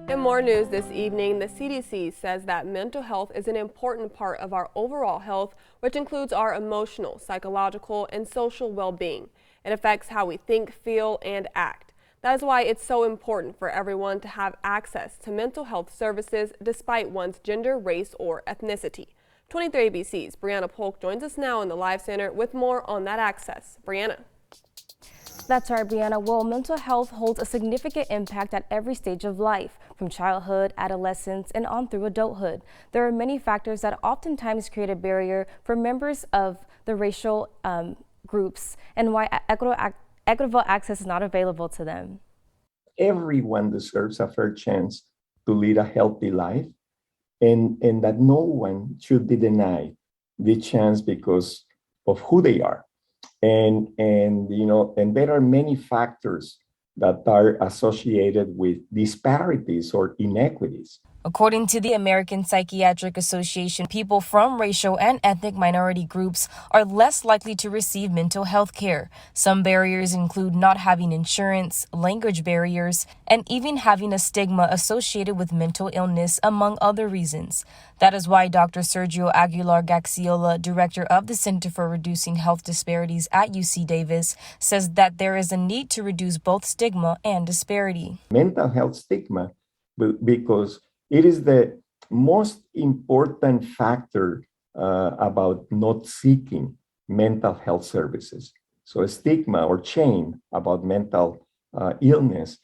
In more news this evening, the CDC says that mental health is an important part of our overall health, which includes our emotional, psychological, and social well-being. It affects how we think, feel, and act. That is why it's so important for everyone to have access to mental health services despite one's gender, race, or ethnicity. 23 ABC's Brianna Polk joins us now in the Live Center with more on that access. Brianna. That's right, Brianna. Well, mental health holds a significant impact at every stage of life, from childhood, adolescence, and on through adulthood. There are many factors that oftentimes create a barrier for members of the racial groups and why equitable access is not available to them. Everyone deserves a fair chance to lead a healthy life, and that no one should be denied the chance because of who they are. And there are many factors that are associated with disparities or inequities. According to the American Psychiatric Association, people from racial and ethnic minority groups are less likely to receive mental health care. Some barriers include not having insurance, language barriers, and even having a stigma associated with mental illness, among other reasons. That is why Dr. Sergio Aguilar Gaxiola, director of the Center for Reducing Health Disparities at UC Davis, says that there is a need to reduce both stigma and disparity. Mental health stigma, because it is the most important factor about not seeking mental health services. So a stigma or shame about mental illness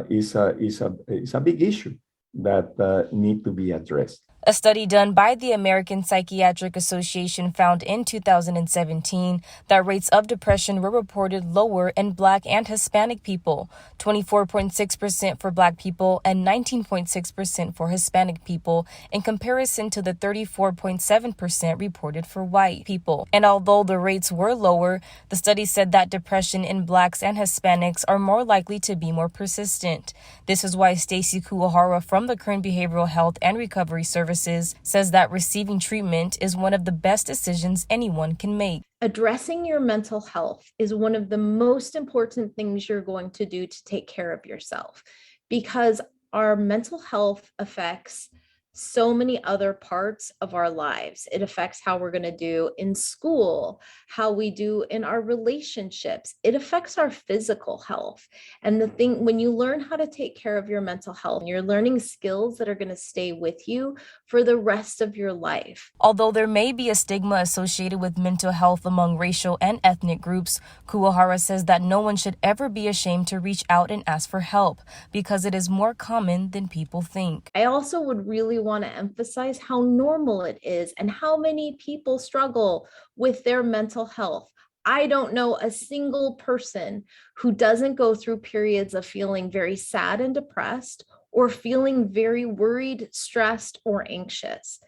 is a big issue that need to be addressed. A study done by the American Psychiatric Association found in 2017 that rates of depression were reported lower in Black and Hispanic people, 24.6% for Black people and 19.6% for Hispanic people, in comparison to the 34.7% reported for white people. And although the rates were lower, the study said that depression in Blacks and Hispanics are more likely to be more persistent. This is why Stacey Kuwahara from the Current Behavioral Health and Recovery Services says that receiving treatment is one of the best decisions anyone can make. Addressing your mental health is one of the most important things you're going to do to take care of yourself, because our mental health affects so many other parts of our lives. It affects how we're going to do in school, how we do in our relationships. It affects our physical health. And when you learn how to take care of your mental health, you're learning skills that are going to stay with you for the rest of your life. Although there may be a stigma associated with mental health among racial and ethnic groups, Kuwahara says that no one should ever be ashamed to reach out and ask for help because it is more common than people think. I also would really want to emphasize how normal it is and how many people struggle with their mental health. I don't know a single person who doesn't go through periods of feeling very sad and depressed or feeling very worried, stressed, or anxious.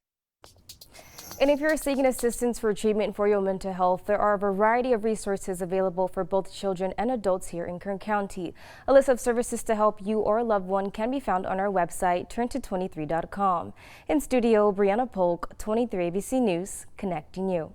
And if you're seeking assistance for treatment for your mental health, there are a variety of resources available for both children and adults here in Kern County. A list of services to help you or a loved one can be found on our website, turnto23.com. In studio, Brianna Polk, 23 ABC News, connecting you.